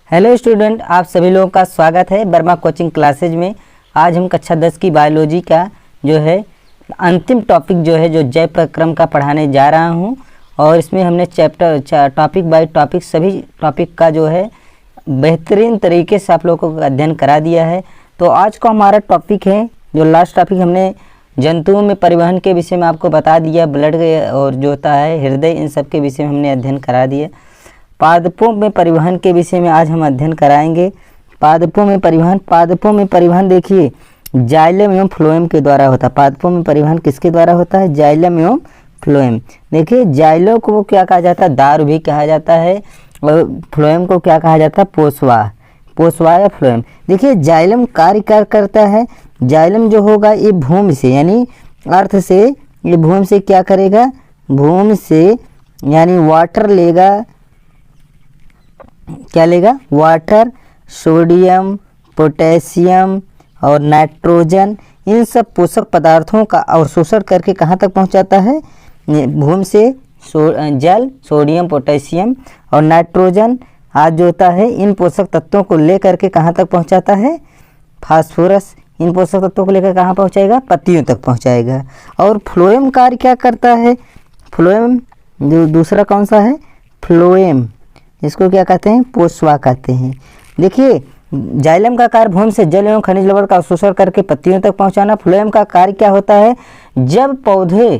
Hello student, आप सभी लोगों का स्वागत है वर्मा कोचिंग क्लासेज में। आज हम कक्षा 10 की बायोलॉजी का जो है अंतिम टॉपिक जो है जो जैव प्रक्रम का पढ़ाने जा रहा हूं। और इसमें हमने टॉपिक बाय टॉपिक सभी टॉपिक का जो है बेहतरीन तरीके से आप लोगों को अध्ययन करा दिया है। तो आज का हमारा टॉपिक है, जो लास्ट टॉपिक हमने जंतुओं में परिवहन के विषय में आपको बता दिया, ब्लड और जो होता है हृदय, इन सब के विषय में हमने अध्ययन करा दिया। पादपों में परिवहन के विषय में आज हम अध्ययन कराएंगे। पादपों में परिवहन देखिए जाइलम एवं फ्लोएम के द्वारा होता है। पादपों में परिवहन किसके द्वारा होता है? जाइलम एवं फ्लोएम। देखिए जाइलम को क्या कहा जाता है? दारू भी कहा जाता है। और फ्लोएम को क्या कहा जाता है? पोषवा या फ्लोएम। देखिए जाइलम कार्य क्या करता है? जाइलम जो होगा ये भूमि से यानी अर्थ से, ये भूमि से क्या करेगा? भूमि से यानी वाटर लेगा। क्या लेगा? वाटर, सोडियम, पोटेशियम और नाइट्रोजन, इन सब पोषक पदार्थों का अवशोषण करके कहाँ तक पहुँचाता है? भूमि से जल, सोडियम, पोटेशियम और नाइट्रोजन आज जो होता है इन पोषक तत्वों को लेकर के कहाँ तक पहुँचाता है? फास्फोरस, इन पोषक तत्वों को लेकर कहाँ पहुँचाएगा? पत्तियों तक पहुँचाएगा। और फ्लोएम कार्य क्या करता है? फ्लोएम जो दूसरा कौन सा है? फ्लोएम, इसको क्या कहते हैं? पोषवा कहते हैं। देखिए जाइलम का कार्य भूमि से जल एवं खनिज लवण का अवशोषण करके पत्तियों तक पहुंचाना। फ्लोएम का कार्य क्या होता है? जब पौधे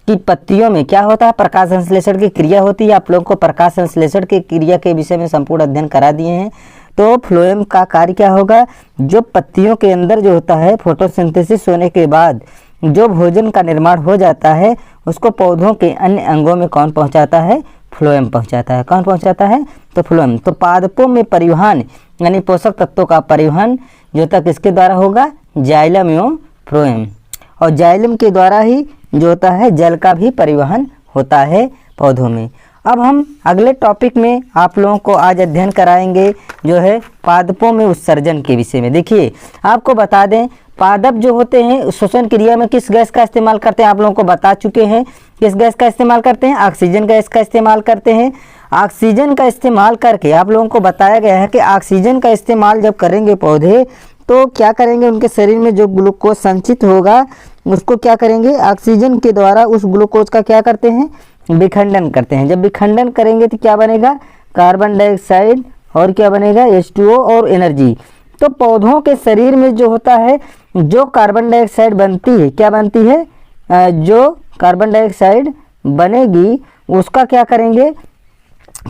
की पत्तियों में क्या होता है? प्रकाश संश्लेषण की क्रिया होती है। आप लोगों को प्रकाश संश्लेषण की क्रिया के विषय में संपूर्ण अध्ययन करा दिए हैं। तो फ्लोएम का कार्य क्या होगा? जो पत्तियों के अंदर जो होता है फोटोसिंथेसिस होने के बाद जो भोजन का निर्माण हो जाता है उसको पौधों के अन्य अंगों में कौन पहुंचाता है? फ्लोएम पहुंचाता है। कौन पहुंचाता है? तो फ्लोएम। तो पादपों में परिवहन यानी पोषक तत्वों का परिवहन जो तक किसके द्वारा होगा? जाइलम एवं फ्लोएम। और जाइलम के द्वारा ही जो होता है जल का भी परिवहन होता है पौधों में। अब हम अगले टॉपिक में आप लोगों को आज अध्ययन कराएंगे जो है पादपों में उत्सर्जन के विषय में। देखिए आपको बता दें, पादप जो होते हैं श्वसन क्रिया में किस गैस का इस्तेमाल करते हैं? आप लोगों को बता चुके हैं। किस गैस का इस्तेमाल करते हैं? ऑक्सीजन गैस का इस्तेमाल करते हैं। ऑक्सीजन का इस्तेमाल करके आप लोगों को बताया गया है कि ऑक्सीजन का इस्तेमाल जब करेंगे पौधे तो क्या करेंगे? उनके शरीर में जो ग्लूकोज संचित होगा उसको क्या करेंगे? ऑक्सीजन के द्वारा उस ग्लूकोज का क्या करते हैं? विखंडन करते हैं। जब विखंडन करेंगे तो क्या बनेगा? कार्बन डाइऑक्साइड और क्या बनेगा? H2O और एनर्जी। तो पौधों के शरीर में जो होता है जो कार्बन डाइऑक्साइड बनती है, क्या बनती है? जो कार्बन डाइऑक्साइड बनेगी उसका क्या करेंगे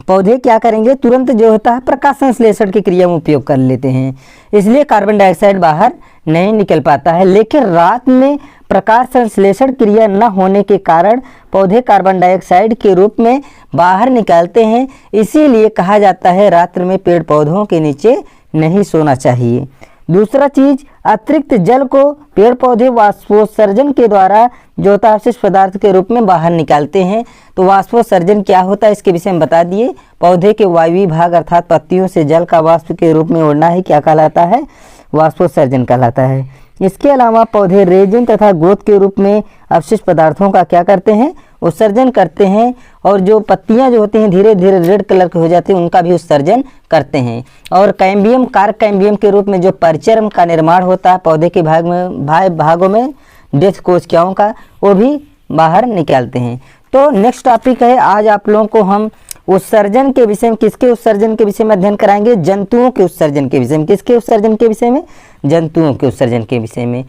पौधे? क्या करेंगे? तुरंत जो होता है प्रकाश संश्लेषण की क्रिया में उपयोग कर लेते हैं। इसलिए कार्बन डाइऑक्साइड बाहर नहीं निकल पाता है। लेकिन रात में प्रकाश संश्लेषण क्रिया न होने के कारण पौधे कार्बन डाइऑक्साइड के रूप में बाहर निकालते हैं। इसीलिए कहा जाता है रात्र में पेड़ पौधों के नीचे नहीं सोना चाहिए। दूसरा चीज, अतिरिक्त जल को पेड़ पौधे वाष्पोत्सर्जन के द्वारा जो होता है अवशिष्ट पदार्थ के रूप में बाहर निकालते हैं। तो वाष्पोत्सर्जन क्या होता है इसके विषय में बता दिए। पौधे के वायवीय भाग अर्थात पत्तियों से जल का वाष्प के रूप में उड़ना ही क्या कहलाता है? वाष्पोत्सर्जन कहलाता है। इसके अलावा पौधे रेजिन तथा ग्रोथ के रूप में अवशिष्ट पदार्थों का क्या करते हैं? उत्सर्जन करते हैं। और जो पत्तियां जो होती हैं धीरे धीरे रेड कलर की हो जाती हैं उनका भी उत्सर्जन करते हैं। और कैम्बियम, कारक कैम्बियम के रूप में जो परिचर्म का निर्माण होता है पौधे के भागों में डेथ कोशिकाओं का, वो भी बाहर निकालते हैं। तो नेक्स्ट टॉपिक है, आज आप लोगों को हम उत्सर्जन के विषय में, किसके उत्सर्जन के विषय में अध्ययन कराएंगे? जंतुओं के उत्सर्जन के विषय में। किसके उत्सर्जन के विषय में? जंतुओं के उत्सर्जन के विषय में।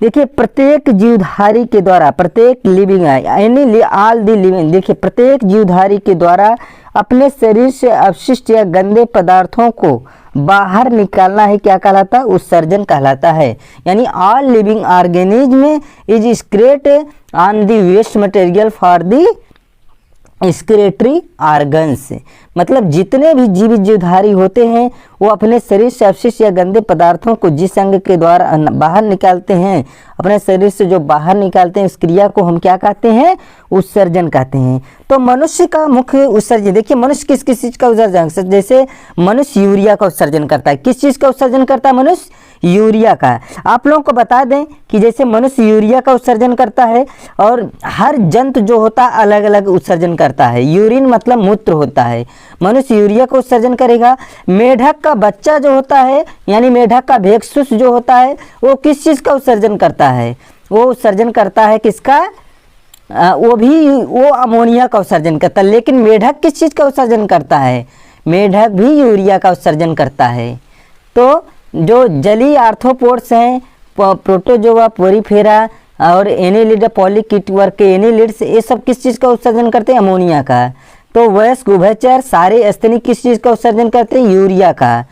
देखिए प्रत्येक जीवधारी के द्वारा, प्रत्येक लिविंग यानी ऑल दी लिविंग, देखिए प्रत्येक जीवधारी के द्वारा अपने शरीर से अवशिष्ट या गंदे पदार्थों को बाहर निकालना ही क्या कहलाता है? उत्सर्जन कहलाता है। यानी all living organism is excrete on the waste material for the excretory organs. मतलब जितने भी जीवित जीवधारी होते हैं वो अपने शरीर से अवशिष्ट या गंदे पदार्थों को जिस अंग के द्वारा बाहर निकालते हैं, अपने शरीर से जो बाहर निकालते हैं, इस क्रिया को हम क्या कहते हैं? उत्सर्जन कहते हैं। तो मनुष्य का मुख्य उत्सर्जन, देखिए मनुष्य किस किस चीज का उत्सर्जन? जैसे मनुष्य यूरिया का उत्सर्जन करता है। किस चीज का उत्सर्जन करता है मनुष्य? यूरिया का। आप लोगों को बता दें कि जैसे मनुष्य यूरिया का उत्सर्जन करता है और हर जंतु जो होता है अलग अलग उत्सर्जन करता है। यूरिन मतलब मूत्र होता है, मनुष्य यूरिया का उत्सर्जन करेगा। मेढक का बच्चा जो होता है यानी मेढक का भेक्षुष जो होता है वो किस चीज़ का उत्सर्जन करता है? वो उत्सर्जन करता है किसका? वो अमोनिया का उत्सर्जन करता है। लेकिन मेढक किस चीज़ का उत्सर्जन करता है? मेढक भी यूरिया का उत्सर्जन करता है। तो जो जलीय आर्थ्रोपोड्स हैं, प्रोटोजोआ, पोरीफेरा और एनेलिडा, पॉलीकिटवर्क के एनेलिड्स, ये सब किस चीज़ का उत्सर्जन करते हैं? अमोनिया का। तो वयस्क उभयचर सारे स्तनी किस चीज़ का उत्सर्जन करते हैं? यूरिया का।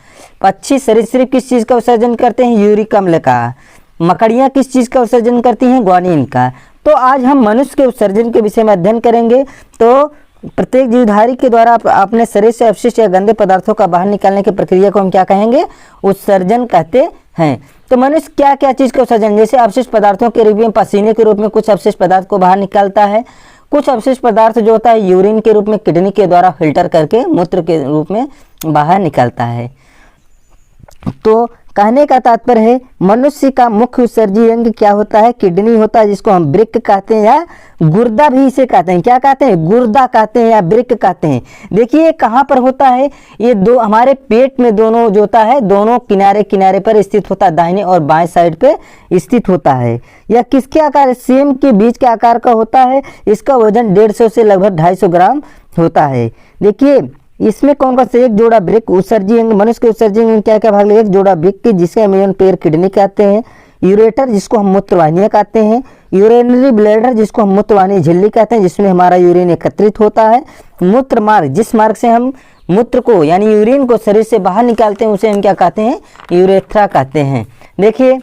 पक्षी सरीसृप किस चीज़ का उत्सर्जन करते हैं? यूरिक अम्ल का। मकड़ियाँ किस चीज़ का उत्सर्जन करती हैं? ग्वानिन का। तो आज हम मनुष्य के उत्सर्जन के विषय में अध्ययन करेंगे। तो प्रत्येक जीवधारी के द्वारा अपने शरीर से अपशिष्ट या गंदे पदार्थों का बाहर निकालने की प्रक्रिया को हम क्या कहेंगे? उत्सर्जन कहते हैं। तो मनुष्य क्या क्या चीज़ का उत्सर्जन, जैसे अपशिष्ट पदार्थों के रूप में पसीने के रूप में कुछ अपशिष्ट पदार्थ को बाहर निकालता है। कुछ अपशिष्ट पदार्थ जो होता है यूरिन के रूप में किडनी के द्वारा फिल्टर करके मूत्र के रूप में बाहर निकलता है। तो कहने का तात्पर्य है मनुष्य का मुख्य उत्सर्जी अंग क्या होता है? किडनी होता है, जिसको हम वृक्क कहते हैं या गुर्दा भी इसे कहते हैं। क्या कहते हैं? गुर्दा कहते हैं या वृक्क कहते हैं। देखिए कहाँ पर होता है? ये दो हमारे पेट में दोनों जो होता है दोनों किनारे किनारे पर स्थित होता है, दाहिने और बाएं साइड पे स्थित होता है। यह किसके आकार? सेम के बीज के आकार का होता है। इसका वजन 150 से लगभग 250 ग्राम होता है। देखिए इसमें कौन कौन से? एक जोड़ा वृक्क उत्सर्जी अंग। मनुष्य के उत्सर्जी अंग में क्या क्या भाग ले? एक जोड़ा वृक्क जिसे हम पैर किडनी कहते हैं, यूरेटर जिसको हम मूत्रवाहिनियाँ कहते हैं, यूरिनरी ब्लैडर जिसको हम मूत्रवाहिनी झिल्ली कहते हैं जिसमें हमारा यूरिन एकत्रित होता है, मूत्र मार्ग जिस मार्ग से हम मूत्र को यानी यूरिन को शरीर से बाहर निकालते हैं उसे हम क्या कहते हैं? यूरेथ्रा कहते हैं। देखिए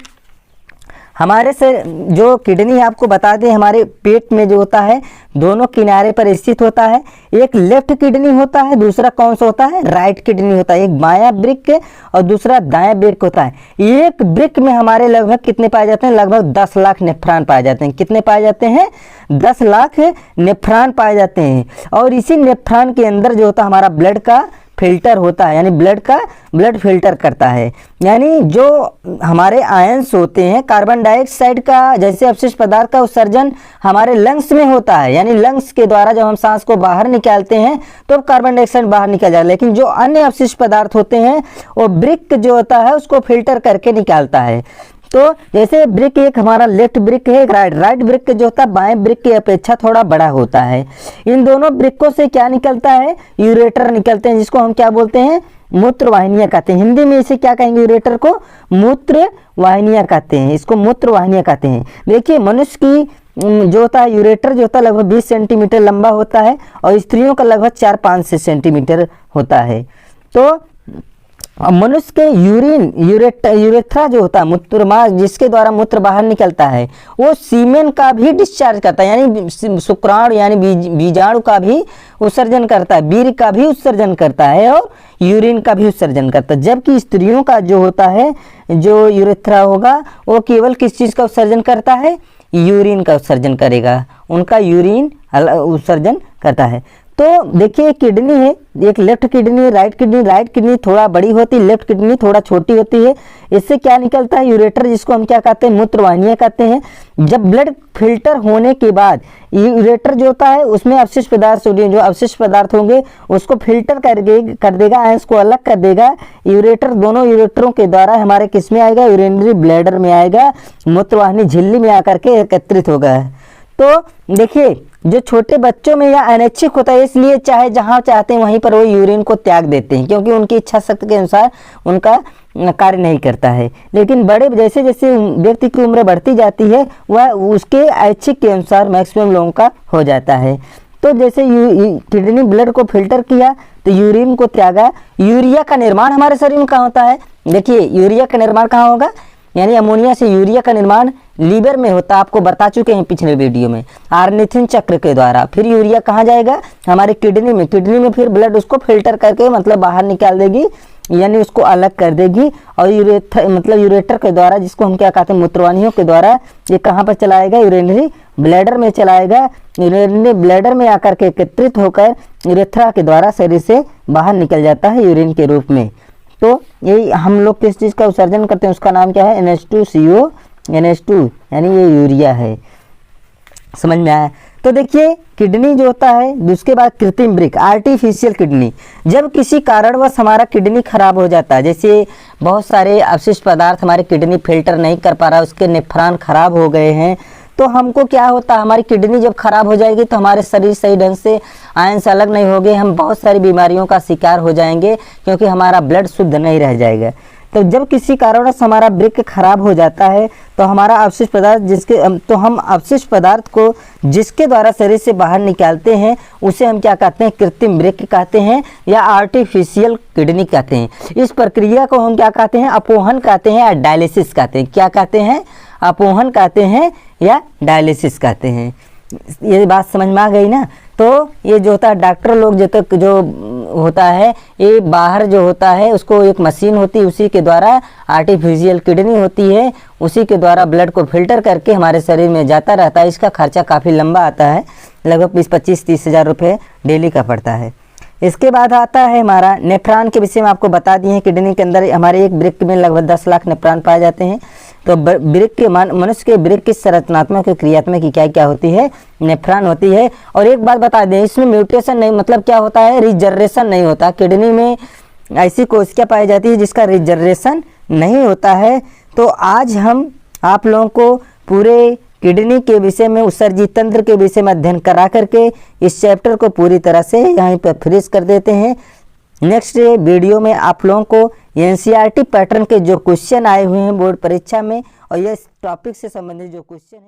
हमारे से जो किडनी आपको बता दें हमारे पेट में जो होता है दोनों किनारे पर स्थित होता है। एक लेफ्ट किडनी होता है, दूसरा कौन सा होता है? राइट किडनी होता है। एक बायां वृक्क और दूसरा दायां वृक्क होता है। एक वृक्क में हमारे लगभग कितने पाए जाते हैं? लगभग 10 लाख नेफ्रॉन पाए जाते हैं। कितने पाए जाते हैं? 10 लाख नेफ्रॉन पाए जाते हैं। और इसी नेफ्रॉन के अंदर जो होता है हमारा ब्लड का फिल्टर होता है, यानी ब्लड फिल्टर करता है। यानी जो हमारे आयंस होते हैं कार्बन डाइऑक्साइड का जैसे अपशिष्ट पदार्थ का उत्सर्जन हमारे लंग्स में होता है, यानी लंग्स के द्वारा जब हम सांस को बाहर निकालते हैं तो कार्बन डाइऑक्साइड बाहर निकल जाता है। लेकिन जो अन्य अपशिष्ट पदार्थ होते हैं वो वृक्क जो होता है उसको फिल्टर करके निकालता है। तो जैसे वृक्क एक हमारा लेफ्ट वृक्क है, एक राइट वृक्क जो होता है बाएं वृक्क की अपेक्षा थोड़ा बड़ा होता है। इन दोनों वृक्कों से क्या निकलता है? यूरेटर निकलते हैं जिसको हम क्या बोलते हैं? मूत्र वाहिनियाँ कहते हैं। हिंदी में इसे क्या कहेंगे? यूरेटर को मूत्र वाहिनियाँ कहते हैं, इसको मूत्र वाहिनियाँ कहते हैं। देखिए मनुष्य की जो होता है यूरेटर जो होता है लगभग 20 सेंटीमीटर लंबा होता है और स्त्रियों का लगभग 4-5 सेंटीमीटर होता है। तो मनुष्य के यूरेथ्रा जो होता है मूत्र मार्ग जिसके द्वारा मूत्र बाहर निकलता है वो सीमेन का भी डिस्चार्ज करता है, यानी शुक्राणु यानी बीजाणु का भी उत्सर्जन करता है, वीर्य का भी उत्सर्जन करता है और यूरिन का भी उत्सर्जन करता है। जबकि स्त्रियों का जो होता है जो यूरेथ्रा होगा वो केवल किस चीज़ का उत्सर्जन करता है? यूरिन का उत्सर्जन करेगा, उनका यूरिन उत्सर्जन करता है। तो देखिए किडनी है, एक लेफ्ट किडनी राइट किडनी थोड़ा बड़ी होती है, लेफ्ट किडनी थोड़ा छोटी होती है। इससे क्या निकलता है? यूरेटर जिसको हम क्या कहते हैं? मूत्रवाहिनियाँ कहते हैं। जब ब्लड फिल्टर होने के बाद यूरेटर जो होता है उसमें अपशिष्ट पदार्थ जो अपशिष्ट पदार्थ होंगे उसको फिल्टर कर देगा, आयंस को अलग कर देगा। यूरेटर दोनों यूरेटरों के द्वारा हमारे किस में आएगा? यूरिनरी ब्लैडर में आएगा, मूत्रवाहिनी झिल्ली में आकर के एकत्रित होगा। तो देखिए जो छोटे बच्चों में यह अनैच्छिक होता है, इसलिए चाहे जहाँ चाहते हैं वहीं पर वो यूरिन को त्याग देते हैं क्योंकि उनकी इच्छा शक्ति के अनुसार उनका कार्य नहीं करता है। लेकिन बड़े जैसे जैसे व्यक्ति की उम्र बढ़ती जाती है वह उसके ऐच्छिक के अनुसार मैक्सिमम लोगों का हो जाता है। तो जैसे किडनी ब्लड को फिल्टर किया तो यूरिन को त्यागा। यूरिया का निर्माण हमारे शरीर में कहाँ होता है? देखिए यूरिया का निर्माण कहाँ होगा? यानी अमोनिया से यूरिया का निर्माण लीवर में होता है, आपको बता चुके हैं पिछले वीडियो में, आर्निथिन चक्र के द्वारा। फिर यूरिया कहाँ जाएगा? हमारे किडनी में फिर ब्लड उसको फिल्टर करके मतलब बाहर निकाल देगी, यानी उसको अलग कर देगी। और यूरेटर के द्वारा जिसको हम क्या कहते हैं? मूत्रवाहिनियों के द्वारा ये कहाँ पर चलाएगा? यूरिनरी ब्लैडर में चलाएगा। यूरिनरी ब्लैडर में आकर के एकत्रित होकर यूरेथ्रा के द्वारा शरीर से बाहर निकल जाता है यूरिन के रूप में। तो यही हम लोग किस चीज़ का उत्सर्जन करते हैं, उसका नाम क्या है, NH2CO NH2, यानी ये यूरिया है। समझ में आया। तो देखिए किडनी जो होता है, उसके बाद कृत्रिम वृक्क, आर्टिफिशियल किडनी। जब किसी कारणवश हमारा किडनी खराब हो जाता है, जैसे बहुत सारे अवशिष्ट पदार्थ हमारे किडनी फिल्टर नहीं कर पा रहा, उसके नेफ्रॉन खराब हो गए हैं, तो हमको क्या होता है, हमारी किडनी जब खराब हो जाएगी तो हमारे शरीर सही ढंग से आयन से अलग नहीं होंगे, हम बहुत सारी बीमारियों का शिकार हो जाएंगे, क्योंकि हमारा ब्लड शुद्ध नहीं रह जाएगा। तो जब किसी कारणवश हमारा वृक्क खराब हो जाता है तो हमारा अवशिष्ट पदार्थ हम अवशिष्ट पदार्थ को जिसके द्वारा शरीर से बाहर निकालते हैं उसे हम क्या कहते हैं, कृत्रिम वृक्क कहते हैं या आर्टिफिशियल किडनी कहते हैं। इस प्रक्रिया को हम क्या कहते हैं, अपोहन कहते हैं या डायलिसिस कहते हैं। क्या कहते हैं, अपोहन कहते हैं या डायलिसिस कहते हैं। ये बात समझ में आ गई ना। तो ये जो होता है डॉक्टर लोग जो होता है, ये बाहर जो होता है उसको एक मशीन होती है, उसी के द्वारा आर्टिफिशियल किडनी होती है, उसी के द्वारा ब्लड को फिल्टर करके हमारे शरीर में जाता रहता है। इसका खर्चा काफ़ी लंबा आता है, लगभग 20-25-30 हज़ार रुपये डेली का पड़ता है। इसके बाद आता है हमारा नेफ्रॉन के विषय में आपको बता दिए हैं। किडनी के अंदर हमारे एक वृक्क में लगभग 10 लाख नेफ्रॉन पाए जाते हैं। तो वृक्क के मनुष्य के वृक्क की संरचनात्मक और क्रियात्मक की क्या होती है, नेफ्रॉन होती है। और एक बात बता दें, इसमें म्यूटेशन नहीं, मतलब क्या होता है, रिजनरेशन नहीं होता। किडनी में ऐसी कोशिका पाई जाती है जिसका रिजनरेशन नहीं होता है। तो आज हम आप लोगों को पूरे किडनी के विषय में, उत्सर्जी तंत्र के विषय में अध्ययन करा करके इस चैप्टर को पूरी तरह से यहीं पर फिनिश कर देते हैं। नेक्स्ट वीडियो में आप लोगों को NCERT पैटर्न के जो क्वेश्चन आए हुए हैं बोर्ड परीक्षा में, और ये टॉपिक से संबंधित जो क्वेश्चन है